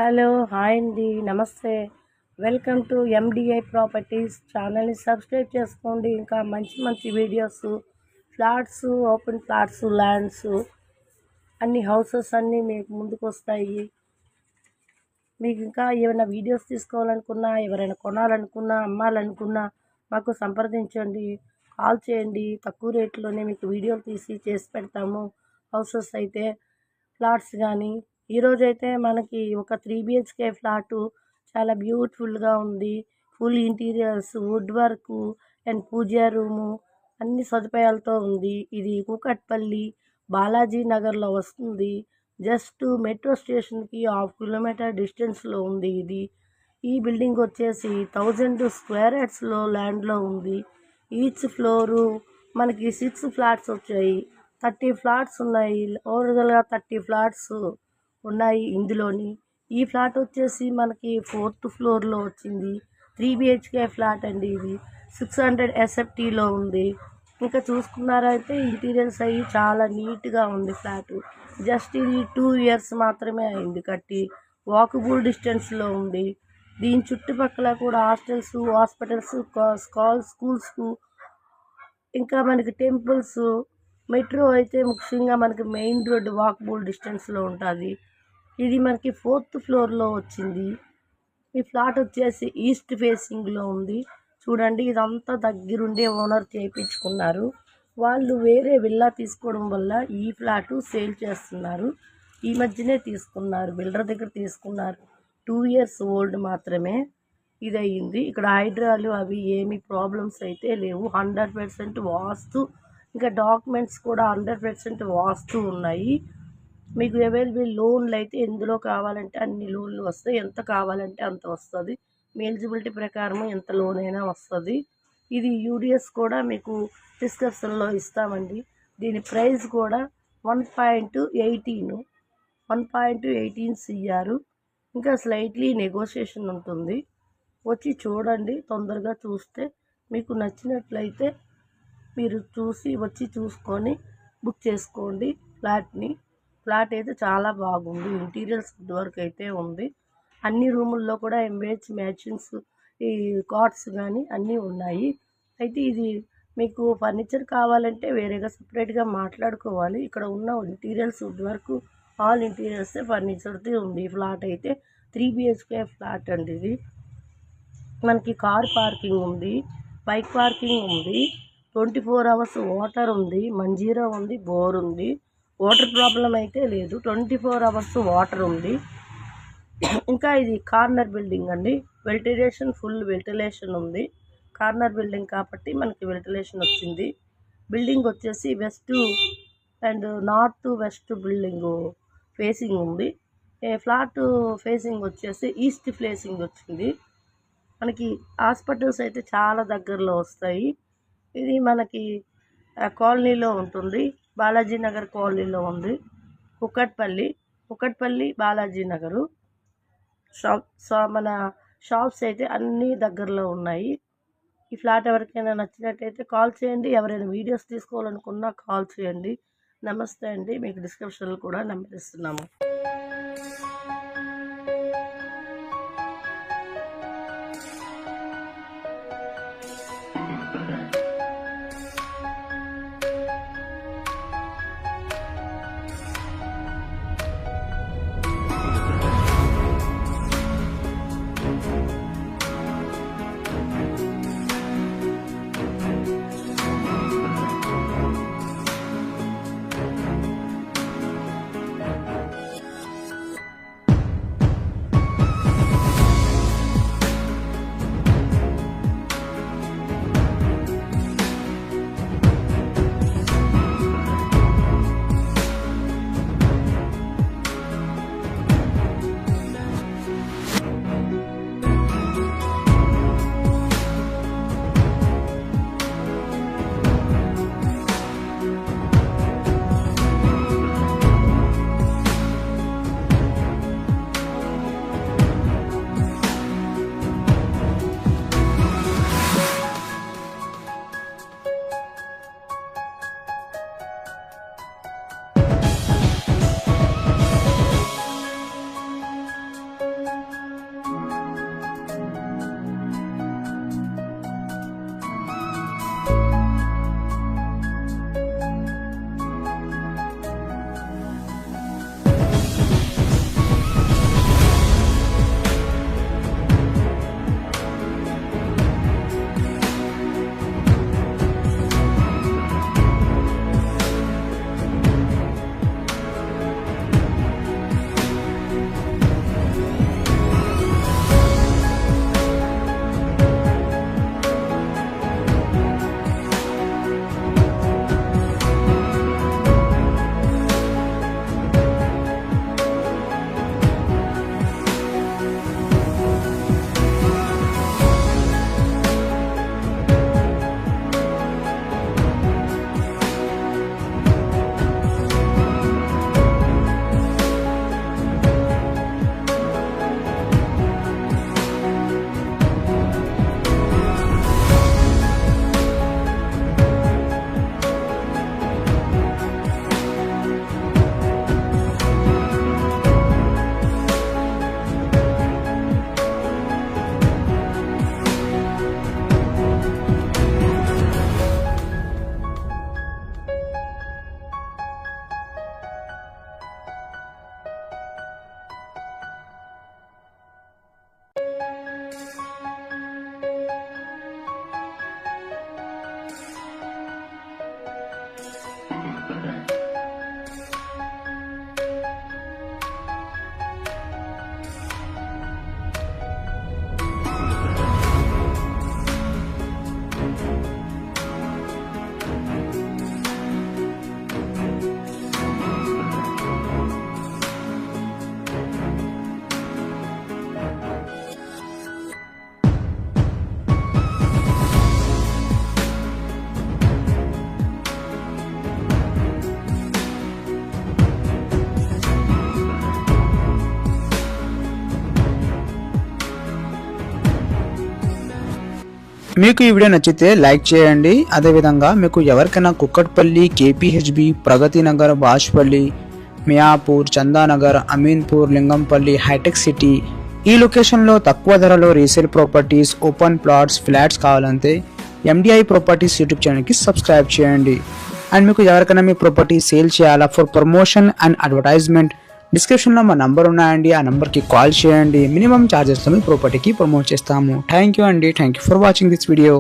Hello hi అండి నమస్తే. Welcome to MDI properties. ఛానల్ని సబ్స్క్రైబ్ చేసుకోండి. ఇంకా మంచి మంచి videos, flats, open flats, lands, అన్ని హౌసెస్ అన్నీ మీకు ముందుకు వస్తాయి. మీకు ఇంకా ఏమైనా వీడియోస్ తీసుకోవాలనుకున్నా, ఎవరైనా కొనాలనుకున్నా, అమ్మాలనుకున్నా మాకు సంప్రదించండి, కాల్ చేయండి. తక్కువ రేట్లోనే మీకు వీడియోలు తీసి చేసి పెడతాము. హౌసెస్ అయితే ఫ్లాట్స్ కానీ ఈరోజైతే మనకి ఒక 3 BHK ఫ్లాటు చాలా బ్యూటిఫుల్గా ఉంది. Full interiors, wood work and puja room అన్ని సదుపాయాలతో ఉంది. ఇది కూకట్పల్లి బాలాజీ నగర్లో వస్తుంది. జస్ట్ మెట్రో స్టేషన్కి 1/2 కిలోమీటర్ డిస్టెన్స్లో ఉంది. ఈ బిల్డింగ్ వచ్చేసి 1000 స్క్వేర్ యార్డ్స్లో ల్యాండ్లో ఉంది. ఈచ్ ఫ్లోరు మనకి 6 ఫ్లాట్స్ వచ్చాయి. 30 ఫ్లాట్స్ ఉన్నాయి. ఓవరాల్గా 30 ఫ్లాట్స్ ఉన్నాయి ఇందులోని. ఈ ఫ్లాట్ వచ్చేసి మనకి 4th ఫ్లోర్లో వచ్చింది. 3 BHK ఫ్లాట్ అండి. ఇది 600 SFTలో ఉంది. ఇంకా చూసుకున్నారైతే ఇంటీరియర్స్ అయ్యి చాలా నీట్గా ఉంది ఫ్లాట్. జస్ట్ ఇది 2 ఇయర్స్ మాత్రమే అయింది కట్టి. వాకబుల్ డిస్టెన్స్లో ఉంది. దీని చుట్టుపక్కల కూడా హాస్టల్స్, హాస్పిటల్స్, స్కూల్స్, ఇంకా మనకి టెంపుల్స్, మెట్రో అయితే ముఖ్యంగా మనకి మెయిన్ రోడ్ వాకబుల్ డిస్టెన్స్లో ఉంటుంది. ఇది మనకి 4th ఫ్లోర్లో వచ్చింది. ఈ ఫ్లాట్ వచ్చేసి ఈస్ట్ ఫేసింగ్లో ఉంది. చూడండి, ఇదంతా దగ్గరుండే ఓనర్ చేయించుకున్నారు. వాళ్ళు వేరే విల్లా తీసుకోవడం వల్ల ఈ ఫ్లాటు సేల్ చేస్తున్నారు. ఈ మధ్యనే తీసుకున్నారు, బిల్డర్ దగ్గర తీసుకున్నారు. 2 ఇయర్స్ ఓల్డ్ మాత్రమే ఇది అయ్యింది. ఇక్కడ హైడ్రాలు అవి ఏమి ప్రాబ్లమ్స్ అయితే లేవు. 100% వాస్తు, ఇంకా డాక్యుమెంట్స్ కూడా 100% వాస్తు ఉన్నాయి. మీకు అవైలబుల్ లోన్లు అయితే ఎందులో కావాలంటే అన్ని లోన్లు వస్తాయి. ఎంత కావాలంటే అంత వస్తుంది. మీ ఎలిజిబిలిటీ ప్రకారం ఎంత లోన్ అయినా వస్తుంది. ఇది యూడిఎస్ కూడా మీకు డిస్క్రిప్షన్లో ఇస్తామండి. దీని ప్రైస్ కూడా 1.18 CR. ఇంకా స్లైట్లీ నెగోషియేషన్ ఉంటుంది. వచ్చి చూడండి. తొందరగా చూస్తే మీకు నచ్చినట్లయితే మీరు వచ్చి చూసుకొని బుక్ చేసుకోండి ఫ్లాట్ని. ఫ్లాట్ అయితే చాలా బాగుంది. ఇంటీరియర్స్ వరకు అయితే ఉంది. అన్ని రూముల్లో కూడా మ్యాచింగ్స్, ఈ కాట్స్ కానీ అన్నీ ఉన్నాయి. అయితే ఇది మీకు ఫర్నిచర్ కావాలంటే వేరేగా సపరేట్గా మాట్లాడుకోవాలి. ఇక్కడ ఉన్న interiors wood work all interiors ఫర్నిచర్ది ఉంది. ఫ్లాట్ అయితే 3 BHK ఫ్లాట్ అండి. ఇది మనకి కార్ పార్కింగ్ ఉంది, బైక్ పార్కింగ్ ఉంది, 24 అవర్స్ వాటర్ ఉంది, మంజీరా ఉంది, బోర్ ఉంది. వాటర్ ప్రాబ్లం అయితే లేదు. 24 అవర్స్ వాటర్ ఉంది. ఇంకా ఇది కార్నర్ బిల్డింగ్ అండి. ఫుల్ వెంటిలేషన్ ఉంది. కార్నర్ బిల్డింగ్ కాబట్టి మనకి వెంటిలేషన్ వచ్చింది. బిల్డింగ్ వచ్చేసి west and north west building facing ఉంది. ఫ్లాట్ ఫేసింగ్ వచ్చేసి ఈస్ట్ ఫేసింగ్ వచ్చింది. మనకి హాస్పిటల్స్ అయితే చాలా దగ్గరలో వస్తాయి. ఇది మనకి కాలనీలో ఉంటుంది. బాలాజీ నగర్ కాలనీలో ఉంది. కుకట్పల్లి బాలాజీ నగరు. మన షాప్స్ అయితే అన్నీ దగ్గరలో ఉన్నాయి. ఈ ఫ్లాట్ ఎవరికైనా నచ్చినట్టయితే కాల్ చేయండి. ఎవరైనా వీడియోస్ తీసుకోవాలనుకున్నా కాల్ చేయండి. నమస్తే అండి. మీకు డిస్క్రిప్షన్లో కూడా నెంబర్ ఇస్తున్నాము. మీకు ఈ వీడియో నచ్చితే లైక్ చేయండి. అదేవిధంగా మీకు ఎవరికైనా Kukatpally, KPHB, Pragathi Nagar, బాష్పల్లి, Miyapur, Chandanagar, Ameenpur, Lingampalli, hitech city ఈ లొకేషన్లో తక్కువ ధరలో resale properties, open plots, flats కావాలంటే ఎండిఐ ప్రాపర్టీస్ యూట్యూబ్ ఛానల్కి సబ్స్క్రైబ్ చేయండి. అండ్ మీకు ఎవరికైనా మీ ప్రాపర్టీ సేల్ చేయాలా ఫర్ ప్రమోషన్ అండ్ అడ్వర్టైజ్మెంట్, డిస్క్రిప్షన్లో మా నంబర్ ఉన్నాయండి. ఆ నెంబర్కి కాల్ చేయండి. మినిమం ఛార్జెస్తో మీ ప్రాపర్టీకి ప్రమోట్ చేస్తాము. థ్యాంక్ యూ అండి. Thank you for watching this video.